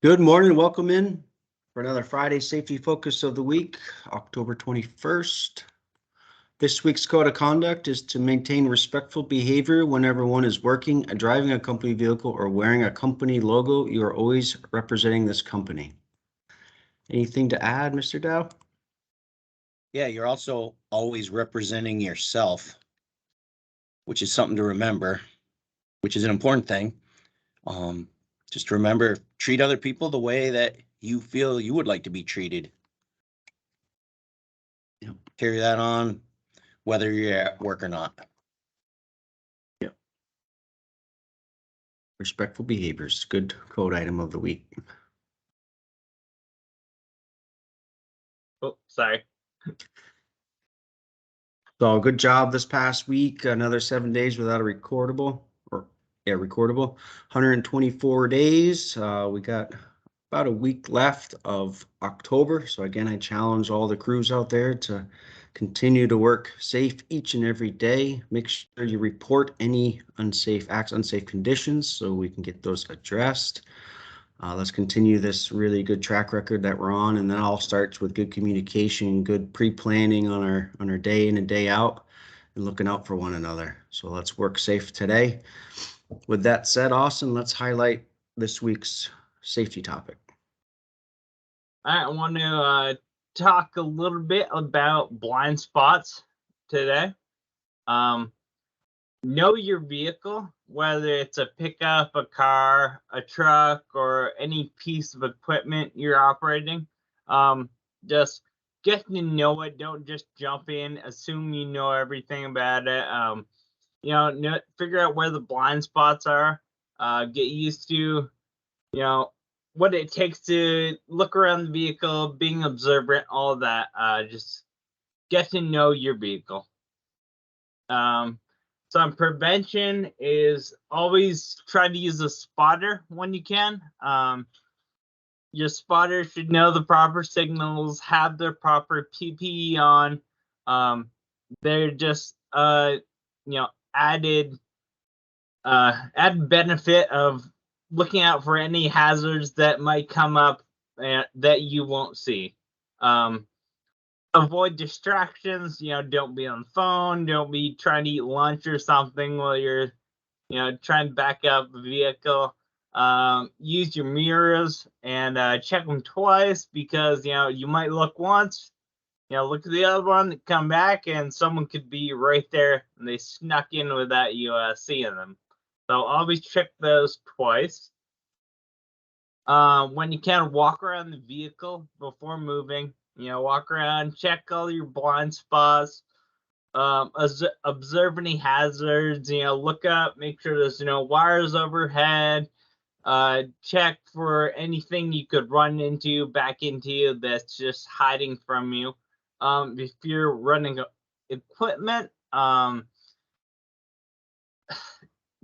Good morning. Welcome in for another Friday Safety Focus of the Week, October 21st. This week's code of conduct is to maintain respectful behavior whenever one is working, driving a company vehicle, or wearing a company logo. You are always representing this company. Anything to add, Mr. Dow? Yeah, you're also always representing yourself, which is something to remember, which is an important thing. Just remember, treat other people the way that you feel you would like to be treated. Yep. Carry that on, whether you're at work or not. Yep. Respectful behaviors, good code item of the week. Oh, sorry. So good job this past week. Another 7 days without a recordable. 124 days. We got about a week left of October. So again, I challenge all the crews out there to continue to work safe each and every day. Make sure you report any unsafe acts, unsafe conditions, so we can get those addressed. Let's continue this really good track record that we're on, and that all starts with good communication, good pre-planning on our day in and day out, and looking out for one another. So let's work safe today. With that said, Austin, let's highlight this week's safety topic. I want to talk a little bit about blind spots today. Know your vehicle, whether it's a pickup, a car, a truck, or any piece of equipment you're operating. Just get to know it. Don't just jump in, assume you know everything about it. Figure out where the blind spots are. Get used to, what it takes to look around the vehicle, being observant, all of that. Just get to know your vehicle. Some prevention is always try to use a spotter when you can. Your spotter should know the proper signals, have their proper PPE on. They're just added benefit of looking out for any hazards that might come up that you won't see. Avoid distractions. Don't be on the phone. Don't be trying to eat lunch or something while you're, trying to back up the vehicle. Use your mirrors and check them twice, because you might look once, look at the other one, come back, and someone could be right there and they snuck in without you seeing them. So always check those twice. When you can, walk around the vehicle before moving. Walk around, check all your blind spots, observe any hazards, look up, make sure there's no wires overhead, check for anything you could run into, back into, that's just hiding from you. If you're running equipment,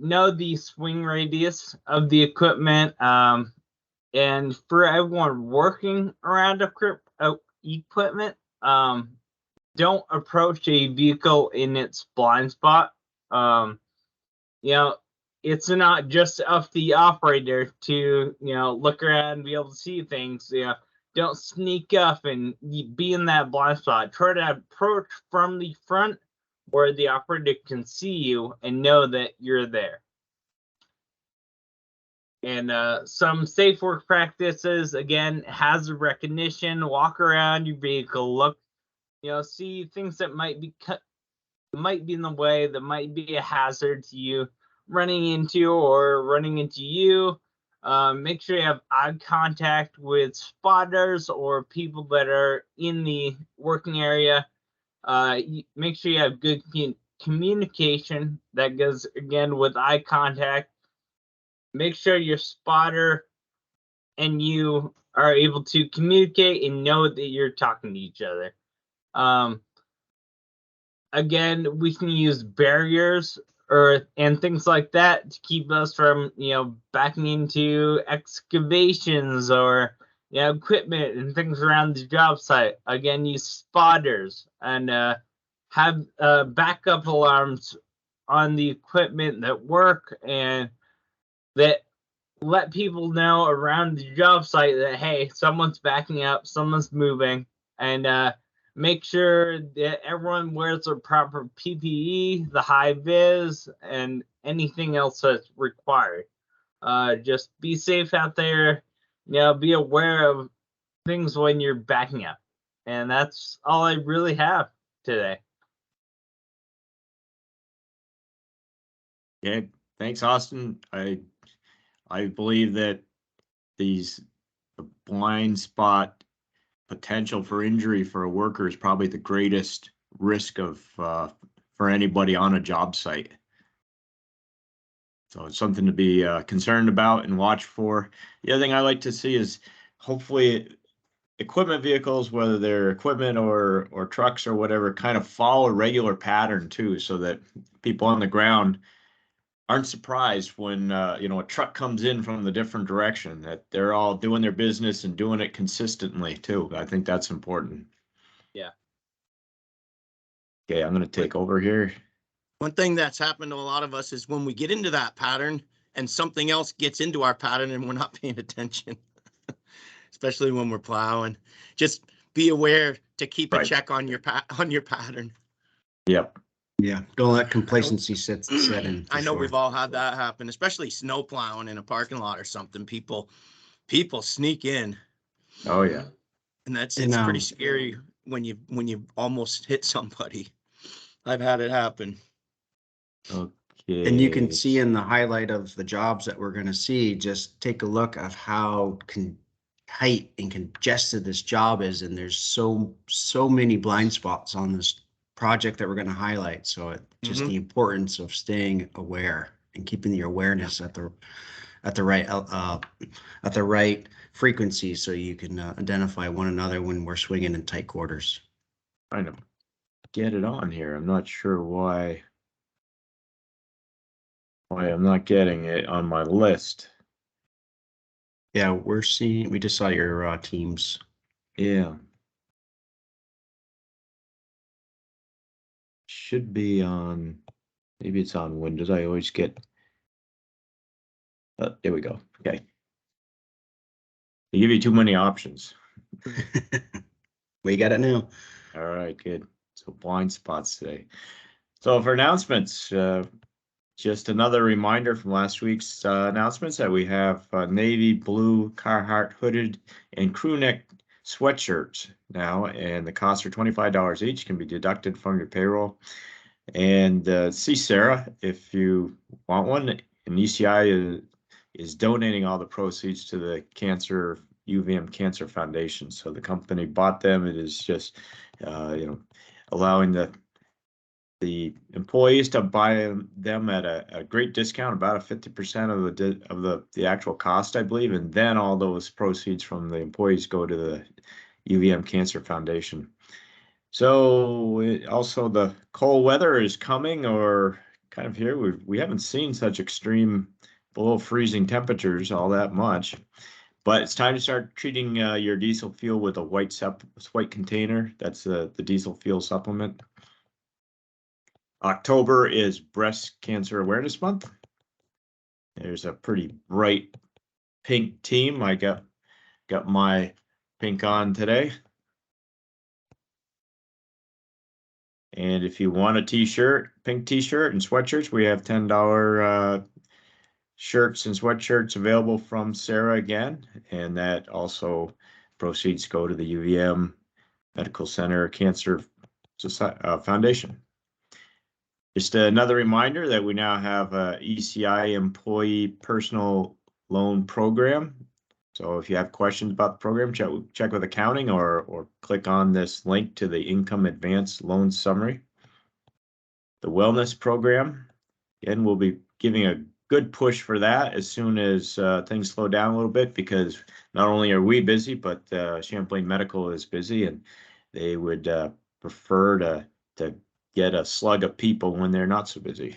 know the swing radius of the equipment, and for everyone working around equipment, don't approach a vehicle in its blind spot. It's not just up the operator to look around and be able to see things. Don't sneak up and be in that blind spot. Try to approach from the front where the operator can see you and know that you're there. And some safe work practices, again, hazard recognition. Walk around your vehicle, look, see things that might be in the way, that might be a hazard to you running into you. Make sure you have eye contact with spotters or people that are in the working area. Make sure you have good communication that goes, again, with eye contact. Make sure your spotter and you are able to communicate and know that you're talking to each other. Again, we can use barriers and things like that to keep us from, backing into excavations or, equipment and things around the job site. Again, use spotters and have backup alarms on the equipment that work and that let people know around the job site that, hey, someone's backing up, someone's moving, and make sure that everyone wears their proper PPE, the high vis, and anything else that's required. Just be safe out there. Be aware of things when you're backing up. And that's all I really have today. Yeah, thanks, Austin. I believe that the blind spot potential for injury for a worker is probably the greatest risk of for anybody on a job site. So it's something to be concerned about and watch for. The other thing I like to see is hopefully equipment vehicles, whether they're equipment or trucks or whatever, kind of follow a regular pattern too, so that people on the ground aren't surprised when a truck comes in from the different direction, that they're all doing their business and doing it consistently too. I think that's important. Yeah. Okay, I'm going to take over here. One thing that's happened to a lot of us is when we get into that pattern and something else gets into our pattern and we're not paying attention, especially when we're plowing. Just be aware to keep a check on your pattern. Yep. Yeah, don't let complacency set in. I know we've all had that happen, especially snow plowing in a parking lot or something. People sneak in. Oh yeah. And it's pretty scary when you almost hit somebody. I've had it happen. Okay. And you can see in the highlight of the jobs that we're going to see, just take a look at how tight and congested this job is. And there's so many blind spots on this project that we're going to highlight. So just the importance of staying aware and keeping the awareness at the right frequency, so you can identify one another when we're swinging in tight quarters. Trying to get it on here. I'm not sure why I'm not getting it on my list. Yeah, we just saw your teams. Yeah. Should be on, maybe it's on Windows. I always get, there we go. Okay. They give you too many options. We got it now. All right, good. So blind spots today. So for announcements, just another reminder from last week's announcements that we have navy blue Carhartt hooded and crew neck sweatshirts now, and the costs are $25 each, can be deducted from your payroll. And see Sarah if you want one. And ECI is donating all the proceeds to the UVM Cancer Foundation. So the company bought them. It is just allowing the employees to buy them at a great discount, about a 50% of the actual cost, I believe, and then all those proceeds from the employees go to the UVM Cancer Foundation. So also the cold weather is coming, or kind of here. We haven't seen such extreme below freezing temperatures all that much, but it's time to start treating your diesel fuel with a white container. That's the diesel fuel supplement. October is Breast Cancer Awareness Month. There's a pretty bright pink team. I got my pink on today. And if you want a t-shirt, pink t-shirt and sweatshirts, we have $10 shirts and sweatshirts available from Sarah again. And that also proceeds go to the UVM Medical Center Cancer Foundation. Just another reminder that we now have a ECI employee personal loan program. So if you have questions about the program, check with accounting or click on this link to the income advance loan summary. The wellness program, again, we'll be giving a good push for that as soon as things slow down a little bit, because not only are we busy, but Champlain Medical is busy, and they would prefer to get a slug of people when they're not so busy.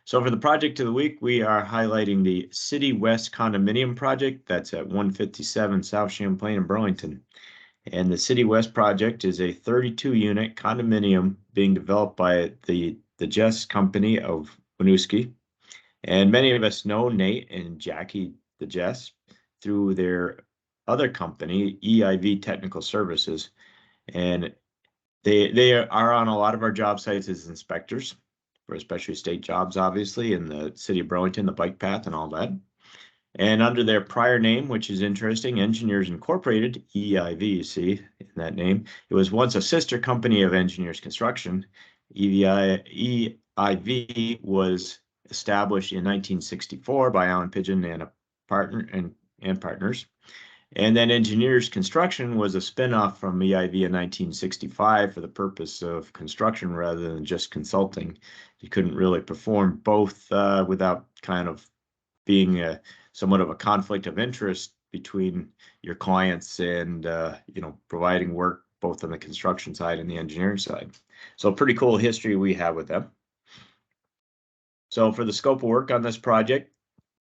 So for the project of the week, we are highlighting the City West Condominium Project. That's at 157 South Champlain in Burlington. And the City West project is a 32-unit condominium being developed by the Jess Company of Winooski. And many of us know Nate and Jackie DeJess through their other company, EIV Technical Services. And they are on a lot of our job sites as inspectors, for especially state jobs, obviously, in the city of Burlington, the bike path and all that. And under their prior name, which is interesting, Engineers Incorporated, EIV, you see in that name, it was once a sister company of Engineers Construction. EIV was established in 1964 by Alan Pigeon and a partner and partners. And then Engineers Construction was a spinoff from EIV in 1965 for the purpose of construction rather than just consulting. You couldn't really perform both without kind of being somewhat of a conflict of interest between your clients and providing work both on the construction side and the engineering side. So pretty cool history we have with them. So for the scope of work on this project,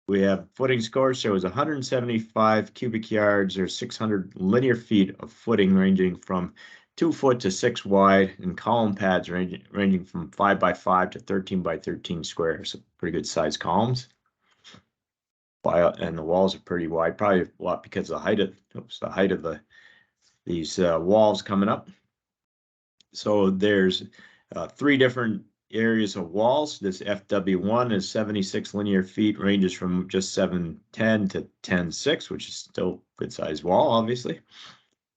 we have footings course. There was 175 cubic yards or 600 linear feet of footing ranging from 2 foot to 6 wide, and column pads ranging from 5 by 5 to 13 by 13 squares. So pretty good sized columns. And the walls are pretty wide, probably a lot because of the height of these walls coming up. So there's 3 different areas of walls. This FW1 is 76 linear feet, ranges from just 710 to 106, which is still good sized wall, obviously.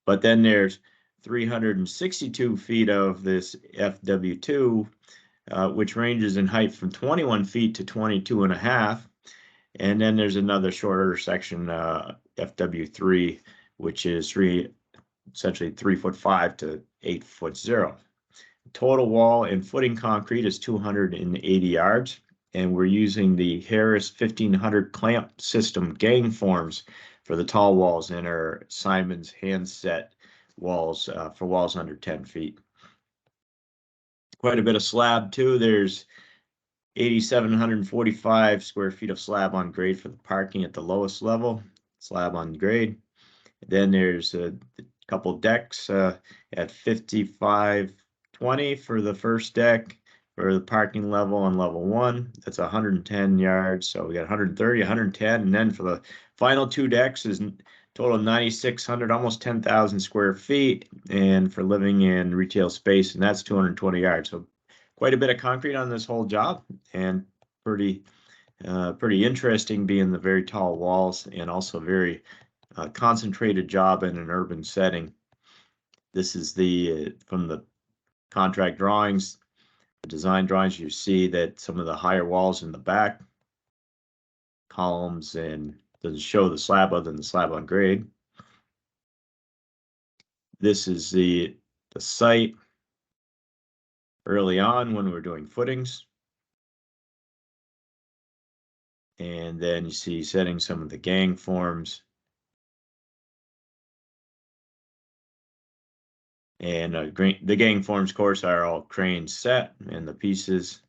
But then there's 362 feet of this FW2, which ranges in height from 21 feet to 22 and a half. And then there's another shorter section, FW3, which is essentially 3'5" to 8'0". Total wall and footing concrete is 280 yards, and we're using the Harris 1500 clamp system gang forms for the tall walls and our Simon's handset walls for walls under 10 feet. Quite a bit of slab too. There's 8,745 square feet of slab on grade for the parking at the lowest level, slab on grade. Then there's a couple decks at 5520 for the first deck for the parking level on level 1. That's 110 yards. So we got 130, 110. And then for the final 2 decks is total 9,600, almost 10,000 square feet. And for living and retail space, and that's 220 yards. So quite a bit of concrete on this whole job, and pretty interesting being the very tall walls and also very concentrated job in an urban setting. This is from the contract drawings, the design drawings. You see that some of the higher walls in the back columns and doesn't show the slab other than the slab on grade. This is the site early on when we're doing footings. And then you see setting some of the gang forms. And the gang forms, of course, are all crane set and the pieces.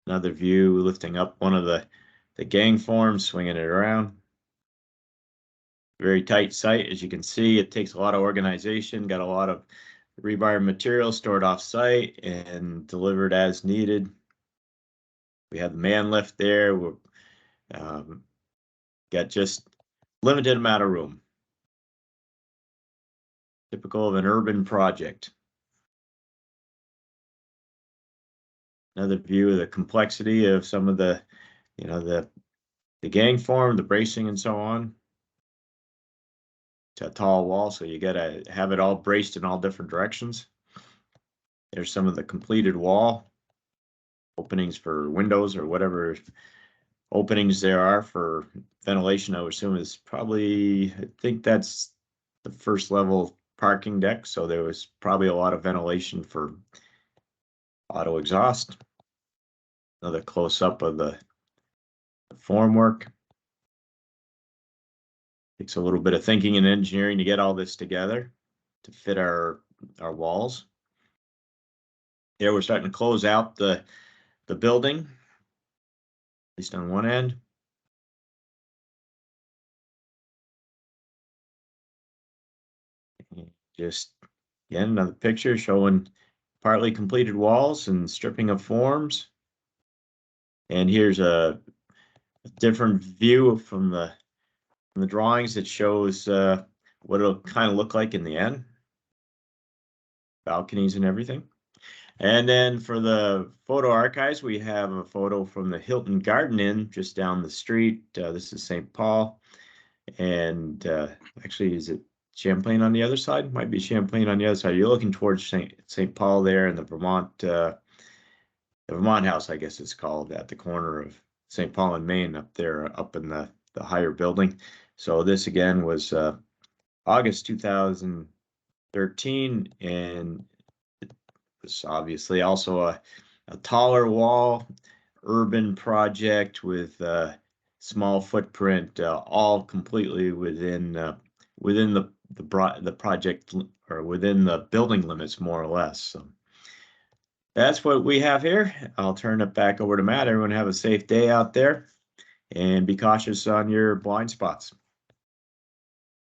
Another view lifting up one of the gang forms, swinging it around. Very tight site, as you can see. It takes a lot of organization, got a lot of rebar material stored off site and delivered as needed. We have the man lift there. We're got just limited amount of room. Typical of an urban project. Another view of the complexity of some of the, the gang form, the bracing and so on. It's a tall wall, so you gotta have it all braced in all different directions. There's some of the completed wall openings for windows or whatever openings there are for ventilation. I would assume is probably, I think that's the first level parking deck, so there was probably a lot of ventilation for auto exhaust. Another close up of the formwork. Takes a little bit of thinking and engineering to get all this together to fit our walls. Here we're starting to close out the building, at least on one end. Just again, another picture showing partly completed walls and stripping of forms. And here's a different view from the drawings that shows what it'll kind of look like in the end. Balconies and everything. And then for the photo archives, we have a photo from the Hilton Garden Inn just down the street. This is St. Paul. And actually, is it Champlain on the other side? Might be Champlain on the other side. You're looking towards St. Paul there, and the Vermont House, I guess it's called, at the corner of St. Paul and Main up there, up in the higher building. So this again was August 2013, and it's obviously also a taller wall, urban project with small footprint, all completely within the project, or within the building limits, more or less. So that's what we have here. I'll turn it back over to Matt. Everyone have a safe day out there, and be cautious on your blind spots.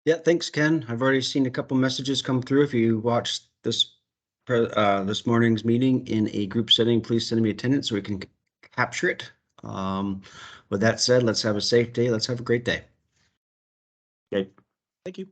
Yeah, thanks, Ken. I've already seen a couple messages come through. If you watched this morning's meeting in a group setting, please send me attendance so we can capture it. With that said, let's have a safe day. Let's have a great day. Okay. Thank you.